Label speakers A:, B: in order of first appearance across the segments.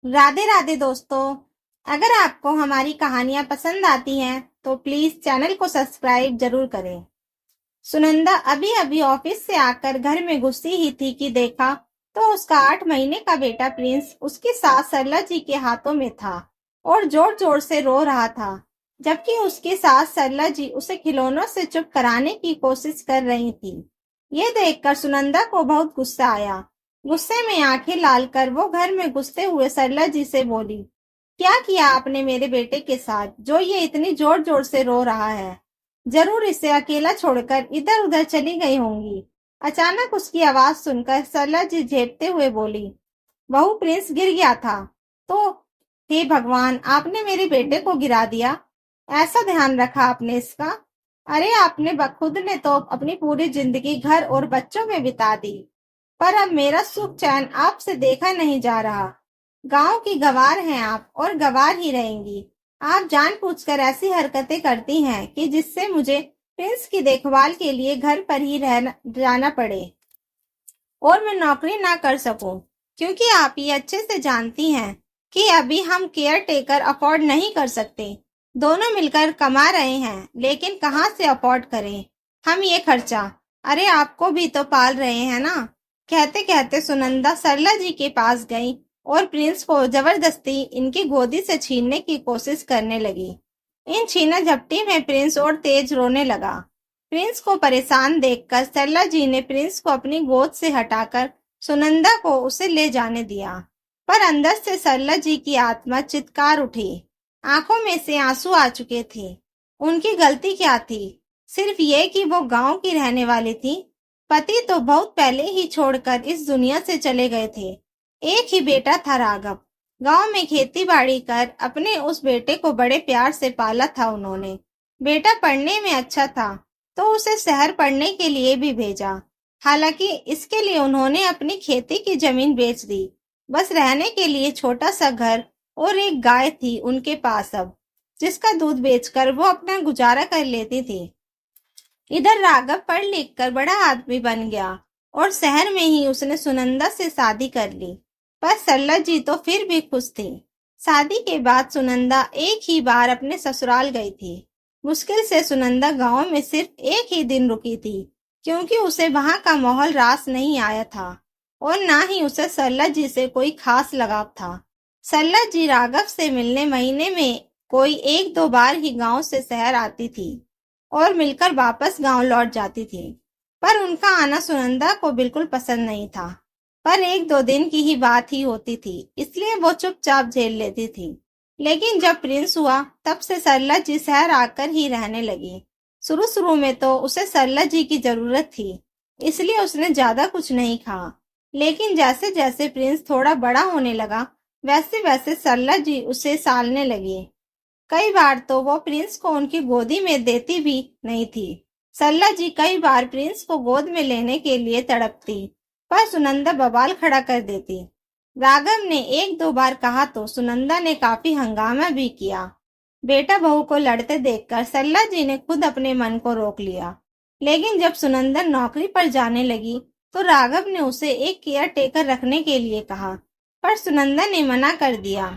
A: राधे राधे दोस्तों। अगर आपको हमारी कहानियां पसंद आती हैं तो प्लीज चैनल को सब्सक्राइब जरूर करें। सुनंदा अभी अभी ऑफिस से आकर घर में घुसी ही थी कि देखा तो उसका 8 महीने का बेटा प्रिंस उसकी सास सरला जी के हाथों में था और जोर जोर से रो रहा था, जबकि उसकी सास सरला जी उसे खिलौनों से चुप कराने की कोशिश कर रही थी। ये देखकर सुनंदा को बहुत गुस्सा आया। गुस्से में आंखें लाल कर वो घर में घुसते हुए सरला जी से बोली, क्या किया आपने मेरे बेटे के साथ जो ये इतनी जोर जोर से रो रहा है? जरूर इसे अकेला छोड़कर इधर उधर चली गई होंगी। अचानक उसकी आवाज सुनकर सरला जी झेपते हुए बोली, बहू प्रिंस गिर गया था। तो हे भगवान, आपने मेरे बेटे को गिरा दिया। ऐसा ध्यान रखा आपने इसका? अरे आपने बखुद ने तो अपनी पूरी जिंदगी घर और बच्चों में बिता दी, पर अब मेरा सुख चैन आपसे देखा नहीं जा रहा। गांव की गवार हैं आप और गवार ही रहेंगी। आप जानबूझकर ऐसी हरकतें करती हैं कि जिससे मुझे प्रिंस की देखभाल के लिए घर पर ही रहना जाना पड़े और मैं नौकरी ना कर सकूं, क्योंकि आप ये अच्छे से जानती हैं कि अभी हम केयर टेकर अफोर्ड नहीं कर सकते। दोनों मिलकर कमा रहे हैं, लेकिन कहाँ से अफोर्ड करें हम ये खर्चा? अरे आपको भी तो पाल रहे हैं ना। कहते कहते सुनंदा सरला जी के पास गई और प्रिंस को जबरदस्ती इनकी गोदी से छीनने की कोशिश करने लगी। इन छीना झपटी में प्रिंस और तेज रोने लगा। प्रिंस को परेशान देखकर सरला जी ने प्रिंस को अपनी गोद से हटाकर सुनंदा को उसे ले जाने दिया। पर अंदर से सरला जी की आत्मा चित्कार उठी। आंखों में से आंसू आ चुके थे। उनकी गलती क्या थी? सिर्फ ये कि वो गांव की रहने वाली थी। पति तो बहुत पहले ही छोड़कर इस दुनिया से चले गए थे। एक ही बेटा था राघव। गांव में खेती बाड़ी कर अपने उस बेटे को बड़े प्यार से पाला था उन्होंने। बेटा पढ़ने में अच्छा था तो उसे शहर पढ़ने के लिए भी भेजा। हालांकि इसके लिए उन्होंने अपनी खेती की जमीन बेच दी। बस रहने के लिए छोटा सा घर और एक गाय थी उनके पास अब, जिसका दूध बेचकर वो अपना गुजारा कर लेती थी। इधर राघव पढ़ लिख कर बड़ा आदमी बन गया और शहर में ही उसने सुनंदा से शादी कर ली। पर सरला जी तो फिर भी खुश थी। शादी के बाद सुनंदा एक ही बार अपने ससुराल गई थी। मुश्किल से सुनंदा गांव में सिर्फ एक ही दिन रुकी थी, क्योंकि उसे वहां का माहौल रास नहीं आया था और ना ही उसे सरला जी से कोई खास लगाव था। सरला जी राघव से मिलने महीने में कोई एक दो बार ही गांव से शहर आती थी और मिलकर वापस गांव लौट जाती थी। पर उनका आना सुनंदा को बिल्कुल पसंद नहीं था। पर एक दो दिन की ही बात ही होती थी, इसलिए वो चुपचाप झेल लेती थी। लेकिन जब प्रिंस हुआ तब से सरला जी शहर आकर ही रहने लगी। शुरू शुरू में तो उसे सरला जी की जरूरत थी, इसलिए उसने ज्यादा कुछ नहीं कहा। लेकिन जैसे जैसे प्रिंस थोड़ा बड़ा होने लगा, वैसे वैसे सरला जी उसे सालने लगी। कई बार तो वो प्रिंस को उनकी गोदी में देती भी नहीं थी। सरला जी कई बार प्रिंस को गोद में लेने के लिए तड़पती, पर सुनंदा बवाल खड़ा कर देती। राघव ने एक दो बार कहा तो सुनंदा ने काफी हंगामा भी किया। बेटा बहू को लड़ते देखकर सरला जी ने खुद अपने मन को रोक लिया। लेकिन जब सुनंदा नौकरी पर जाने लगी तो राघव ने उसे एक केयर टेकर रखने के लिए कहा, पर सुनंदा ने मना कर दिया।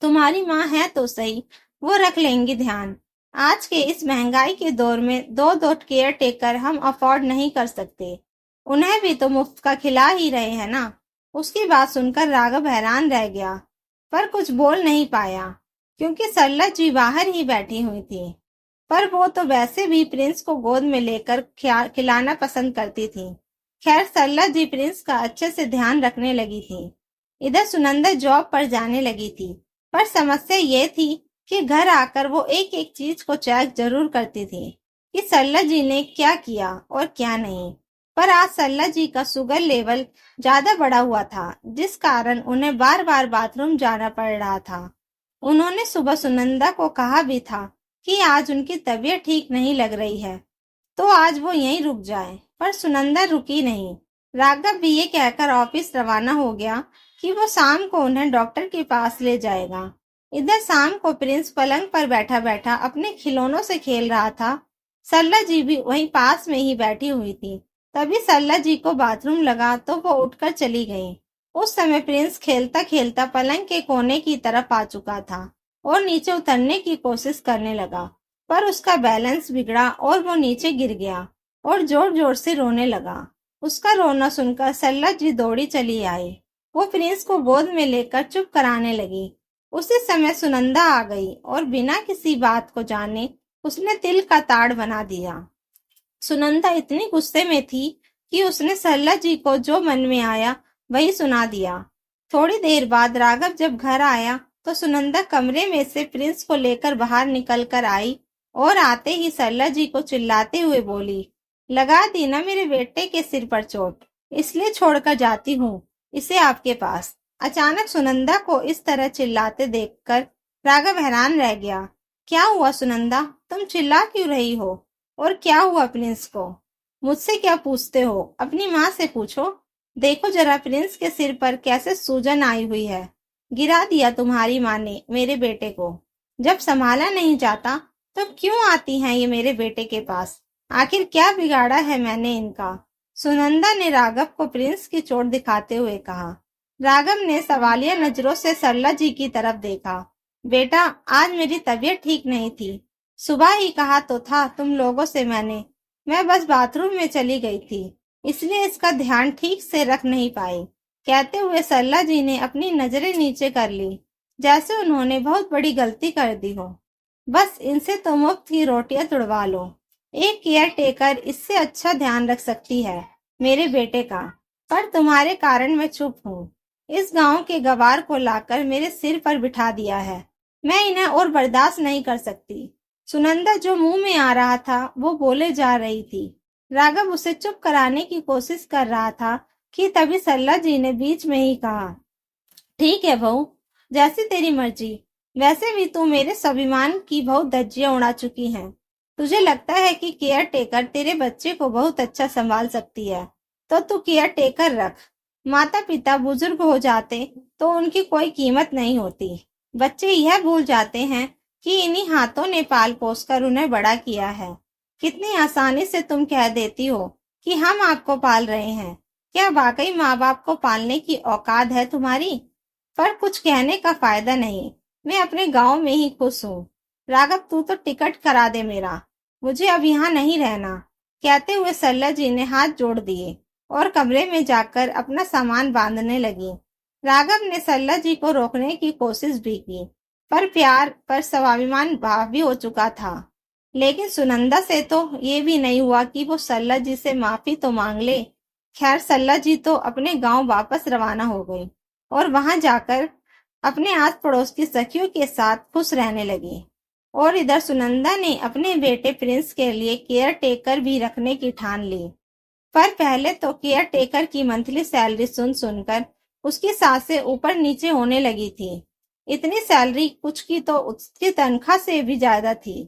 A: तुम्हारी माँ है तो सही, वो रख लेंगी ध्यान। आज के इस महंगाई के दौर में दो दो केयर टेकर हम अफोर्ड नहीं कर सकते। उन्हें भी तो मुफ्त का खिला ही रहे हैं ना। उसकी बात सुनकर राघव हैरान रह गया, पर कुछ बोल नहीं पाया, क्योंकि सरला जी बाहर ही बैठी हुई थी। पर वो तो वैसे भी प्रिंस को गोद में लेकर खिलाना पसंद करती थी। खैर सरला जी प्रिंस का अच्छे से ध्यान रखने लगी थी। इधर सुनंदा जॉब पर जाने लगी थी, पर समस्या ये थी कि घर आकर वो एक एक चीज को चेक जरूर करती थी कि सरला जी ने क्या किया और क्या नहीं। पर आज सरला जी का शुगर लेवल ज्यादा बढ़ा हुआ था, जिस कारण उन्हें बार बार बाथरूम जाना पड़ रहा था। उन्होंने सुबह सुनंदा को कहा भी था कि आज उनकी तबीयत ठीक नहीं लग रही है, तो आज वो यहीं रुक जाए, पर सुनंदा रुकी नहीं। राघव भी ये कहकर ऑफिस रवाना हो गया कि वो शाम को उन्हें डॉक्टर के पास ले जाएगा। इधर शाम को प्रिंस पलंग पर बैठा बैठा अपने खिलौनों से खेल रहा था। सरला जी भी वहीं पास में ही बैठी हुई थी। तभी सरला जी को बाथरूम लगा तो वो उठकर चली गई। उस समय प्रिंस खेलता खेलता पलंग के कोने की तरफ आ चुका था और नीचे उतरने की कोशिश करने लगा, पर उसका बैलेंस बिगड़ा और वो नीचे गिर गया और जोर जोर से रोने लगा। उसका रोना सुनकर सरला जी दौड़ी चली आई। वो प्रिंस को गोद में लेकर चुप कराने लगी। उसी समय सुनंदा आ गई और बिना किसी बात को जाने उसने तिल का ताड़ बना दिया। सुनंदा इतनी गुस्से में थी कि उसने सरला जी को जो मन में आया वही सुना दिया। थोड़ी देर बाद राघव जब घर आया तो सुनंदा कमरे में से प्रिंस को लेकर बाहर निकल कर आई और आते ही सरला जी को चिल्लाते हुए बोली, लगा दी ना मेरे बेटे के सिर पर चोट, इसलिए छोड़कर जाती हूँ इसे आपके पास। अचानक सुनंदा को इस तरह चिल्लाते देखकर राघव हैरान रह गया। क्या हुआ सुनंदा, तुम चिल्ला क्यों रही हो? और क्या हुआ प्रिंस को? मुझसे क्या पूछते हो? अपनी माँ से पूछो। देखो जरा प्रिंस के सिर पर कैसे सूजन आई हुई है। गिरा दिया तुम्हारी माँ ने मेरे बेटे को। जब संभाला नहीं जाता तो क्यों आती हैं ये मेरे बेटे के पास? आखिर क्या बिगाड़ा है मैंने इनका? सुनंदा ने राघव को प्रिंस की चोट दिखाते हुए कहा। राघव ने सवालिया नजरों से सरला जी की तरफ देखा। बेटा, आज मेरी तबीयत ठीक नहीं थी। सुबह ही कहा तो था तुम लोगों से मैंने। मैं बस बाथरूम में चली गई थी, इसलिए इसका ध्यान ठीक से रख नहीं पाई। कहते हुए सरला जी ने अपनी नजरें नीचे कर ली, जैसे उन्होंने बहुत बड़ी गलती कर दी हो। बस इनसे तो मुफ्त की रोटियां तुड़वा लो। एक केयर टेकर इससे अच्छा ध्यान रख सकती है मेरे बेटे का, पर तुम्हारे कारण मैं चुप हूँ। इस गांव के गवार को लाकर मेरे सिर पर बिठा दिया है। मैं इन्हें और बर्दाश्त नहीं कर सकती। सुनंदा जो मुंह में आ रहा था वो बोले जा रही थी। राघव उसे चुप कराने की कोशिश कर रहा था कि तभी सरला जी ने बीच में ही कहा, ठीक है बहू, जैसी तेरी मर्जी। वैसे भी तू मेरे स्वाभिमान की बहुत धज्जियां उड़ा चुकी हैं। तुझे लगता है कि केयर टेकर तेरे बच्चे को बहुत अच्छा संभाल सकती है, तो तू केयर टेकर रख। माता पिता बुजुर्ग हो जाते तो उनकी कोई कीमत नहीं होती। बच्चे यह भूल जाते हैं कि इन्हीं हाथों ने पाल पोस कर उन्हें बड़ा किया है। कितनी आसानी से तुम कह देती हो कि हम आपको पाल रहे हैं। क्या वाकई माँ बाप को पालने की औकात है तुम्हारी? पर कुछ कहने का फायदा नहीं। मैं अपने गांव में ही खुश हूँ। राघव, तू तो टिकट करा दे मेरा। मुझे अब यहाँ नहीं रहना। कहते हुए सरला जी ने हाथ जोड़ दिए और कमरे में जाकर अपना सामान बांधने लगी। राघव ने सरला जी को रोकने की कोशिश भी की, पर प्यार पर स्वाभिमान हावी हो चुका था। लेकिन सुनंदा से तो ये भी नहीं हुआ कि वो सरला जी से माफी तो मांग ले। खैर, सरला जी तो अपने गांव वापस रवाना हो गई और वहां जाकर अपने आस पड़ोस की सखियों के साथ खुश रहने लगी। और इधर सुनंदा ने अपने बेटे प्रिंस के लिए केयर टेकर भी रखने की ठान ली। पर पहले तो केयर टेकर की मंथली सैलरी सुन सुनकर उसकी सांसें ऊपर नीचे होने लगी थी। इतनी सैलरी कुछ की तो उसकी तनख्वाह से भी ज्यादा थी।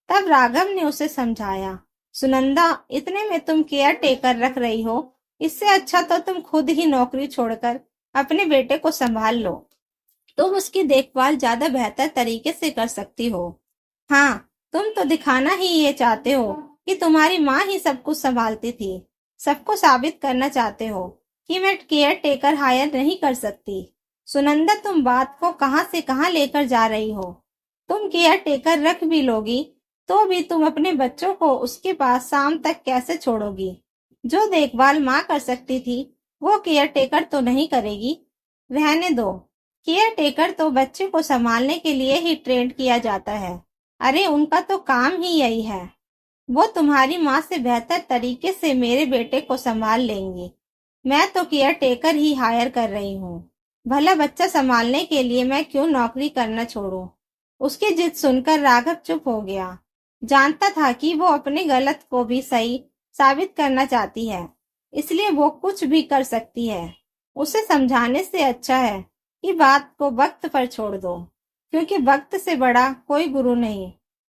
A: तब राघव ने उसे समझाया, सुनंदा, इतने में तुम केयर टेकर रख रही हो, इससे अच्छा तो तुम खुद ही नौकरी छोड़कर अपने बेटे को संभाल लो। तुम उसकी देखभाल ज्यादा बेहतर तरीके से कर सकती हो। हाँ, तुम तो दिखाना ही ये चाहते हो कि तुम्हारी माँ ही सब कुछ संभालती थी। सबको साबित करना चाहते हो कि मैं केयर टेकर हायर नहीं कर सकती। सुनंदा, तुम बात को कहां से कहां लेकर जा रही हो? तुम केयर टेकर रख भी लोगी तो भी तुम अपने बच्चों को उसके पास शाम तक कैसे छोड़ोगी? जो देखभाल माँ कर सकती थी वो केयर टेकर तो नहीं करेगी। रहने दो। केयर टेकर तो बच्चे को संभालने के लिए ही ट्रेन किया जाता है। अरे, उनका तो काम ही यही है। वो तुम्हारी माँ से बेहतर तरीके से मेरे बेटे को संभाल लेंगी। मैं तो केयर टेकर ही हायर कर रही हूँ। भला बच्चा संभालने के लिए मैं क्यों नौकरी करना छोड़ूं? उसकी जिद सुनकर राघव चुप हो गया। जानता था कि वो अपने गलत को भी सही साबित करना चाहती है, इसलिए वो कुछ भी कर सकती है। उसे समझाने से अच्छा है कि बात को वक्त पर छोड़ दो, क्योंकि वक्त से बड़ा कोई गुरु नहीं।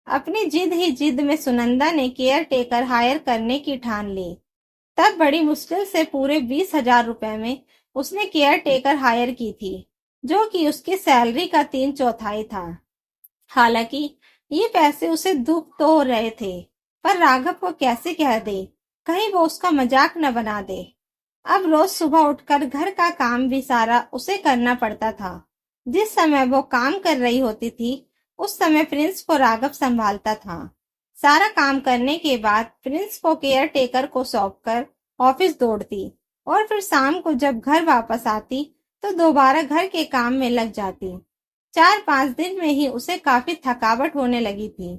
A: अपनी जिद ही जिद में सुनंदा ने केयर टेकर हायर करने की ठान ली। तब बड़ी मुश्किल से पूरे 20,000 रुपए में उसने केयर टेकर हायर की थी, जो कि उसकी सैलरी का 3/4 था। हालांकि ये पैसे उसे दुख तो हो रहे थे, पर राघव को कैसे कह दे, कहीं वो उसका मजाक न बना दे। अब रोज सुबह उठकर घर का काम भी सारा उसे करना पड़ता था। जिस समय वो काम कर रही होती थी, उस समय प्रिंस को राघव संभालता था। सारा काम करने के बाद प्रिंस को केयर टेकर को सौंपकर ऑफिस दौड़ती और फिर शाम को जब घर वापस आती तो दोबारा घर के काम में लग जाती। 4-5 दिन में ही उसे काफी थकावट होने लगी थी।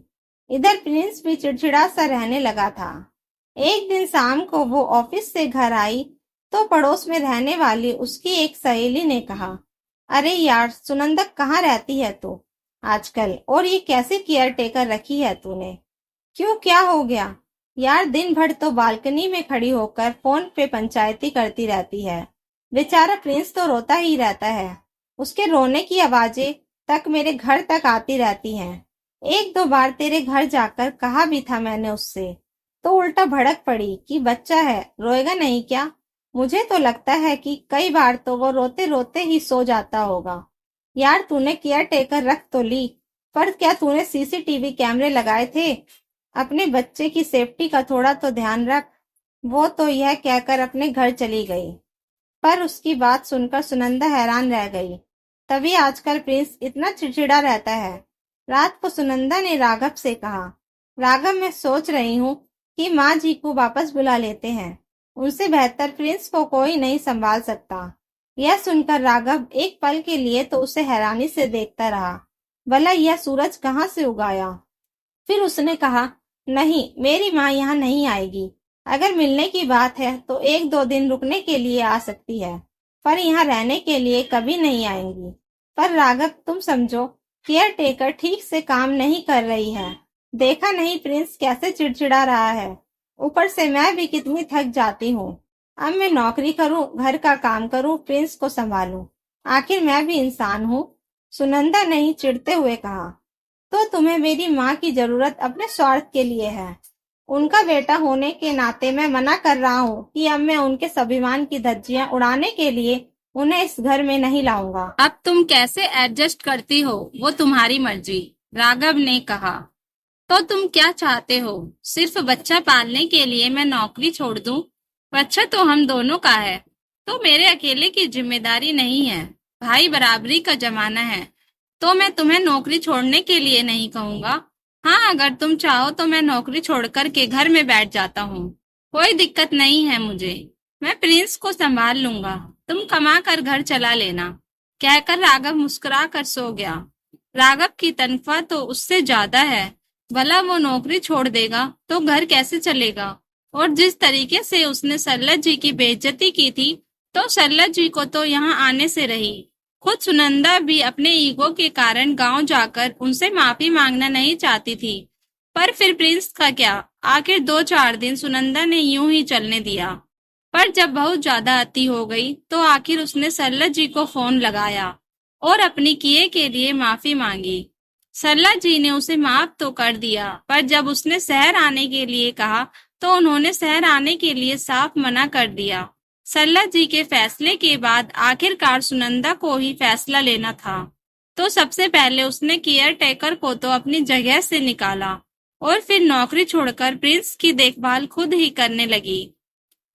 A: इधर प्रिंस भी चिड़चिड़ा सा रहने लगा था। एक दिन शाम को वो ऑफिस से घर आई तो पड़ोस में रहने वाली उसकी एक सहेली ने कहा, अरे यार सुनंदा, कहाँ रहती है तू आजकल, और ये कैसे केयर टेकर रखी है तूने? क्यों, क्या हो गया? यार दिन भर तो बालकनी में खड़ी होकर फोन पे पंचायती करती रहती है। बेचारा प्रिंस तो रोता ही रहता है। उसके रोने की आवाजें तक मेरे घर तक आती रहती हैं। 1-2 बार तेरे घर जाकर कहा भी था मैंने उससे, तो उल्टा भड़क पड़ी कि बच्चा है, रोएगा नहीं क्या? मुझे तो लगता है कि कई बार तो वो रोते रोते ही सो जाता होगा। यार तूने केयर टेकर रख तो ली, पर क्या तूने सीसीटीवी कैमरे लगाए थे? अपने बच्चे की सेफ्टी का थोड़ा तो ध्यान रख। वो तो यह कहकर अपने घर चली गई। पर उसकी बात सुनकर सुनंदा हैरान रह गई। तभी आजकल प्रिंस इतना चिड़चिड़ा रहता है। रात को सुनंदा ने राघव से कहा, राघव, मैं सोच रही हूँ कि माँ जी को वापस बुला लेते हैं। उनसे बेहतर प्रिंस को कोई नहीं संभाल सकता। यह सुनकर राघव एक पल के लिए तो उसे हैरानी से देखता रहा। भला यह सूरज कहाँ से उगाया? फिर उसने कहा, नहीं, मेरी माँ यहाँ नहीं आएगी। अगर मिलने की बात है तो 1-2 दिन रुकने के लिए आ सकती है, पर यहाँ रहने के लिए कभी नहीं आएंगी। पर राघव, तुम समझो, केयर टेकर ठीक से काम नहीं कर रही है। देखा नहीं प्रिंस कैसे चिड़चिड़ा रहा है? ऊपर से मैं भी कितनी थक जाती हूँ। अब मैं नौकरी करूँ, घर का काम करूँ, प्रिंस को संभालूं। आखिर मैं भी इंसान हूँ। सुनंदा ने ही चिढ़ते हुए कहा, तो तुम्हें मेरी माँ की जरूरत अपने स्वार्थ के लिए है। उनका बेटा होने के नाते मैं मना कर रहा हूँ कि अब मैं उनके स्वाभिमान की धज्जियां उड़ाने के लिए उन्हें इस घर में नहीं लाऊंगा।
B: अब तुम कैसे एडजस्ट करती हो वो तुम्हारी मर्जी, राघव ने कहा। तो तुम क्या चाहते हो? सिर्फ बच्चा पालने के लिए मैं नौकरी छोड़ दूं? बच्चा तो हम दोनों का है, तो मेरे अकेले की जिम्मेदारी नहीं है। भाई बराबरी का जमाना है, तो मैं तुम्हें नौकरी छोड़ने के लिए नहीं कहूंगा। हाँ, अगर तुम चाहो तो मैं नौकरी छोड़कर के घर में बैठ जाता हूँ। कोई दिक्कत नहीं है मुझे। मैं प्रिंस को संभाल लूंगा, तुम कमा कर घर चला लेना। कहकर राघव मुस्कुरा कर सो गया। राघव की तनख्वाह तो उससे ज्यादा है। भला वो नौकरी छोड़ देगा तो घर कैसे चलेगा? और जिस तरीके से उसने सरला जी की बेइज्जती की थी, तो सरला जी को तो यहाँ आने से रही। खुद सुनंदा भी अपने ईगो के कारण गांव जाकर उनसे माफी मांगना नहीं चाहती थी। पर फिर प्रिंस का क्या? आखिर 2-4 दिन सुनंदा ने यूं ही चलने दिया। पर जब बहुत ज्यादा अति हो गई तो आखिर उसने सरला जी को फोन लगाया और अपनी किए के लिए माफी मांगी। सरला जी ने उसे माफ तो कर दिया, पर जब उसने शहर आने के लिए कहा तो उन्होंने शहर आने के लिए साफ मना कर दिया। सरला जी के फैसले के बाद आखिरकार सुनंदा को ही फैसला लेना था। तो सबसे पहले उसने केयर टेकर को तो अपनी जगह से निकाला और फिर नौकरी छोड़कर प्रिंस की देखभाल खुद ही करने लगी।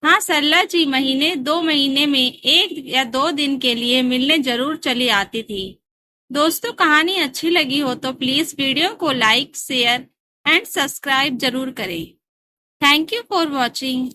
B: हाँ, सरला जी महीने 2 महीने में 1 या 2 दिन के लिए मिलने जरूर चली आती थी। दोस्तों, कहानी अच्छी लगी हो तो प्लीज वीडियो को लाइक, शेयर एंड सब्सक्राइब जरूर करें। Thank you for watching.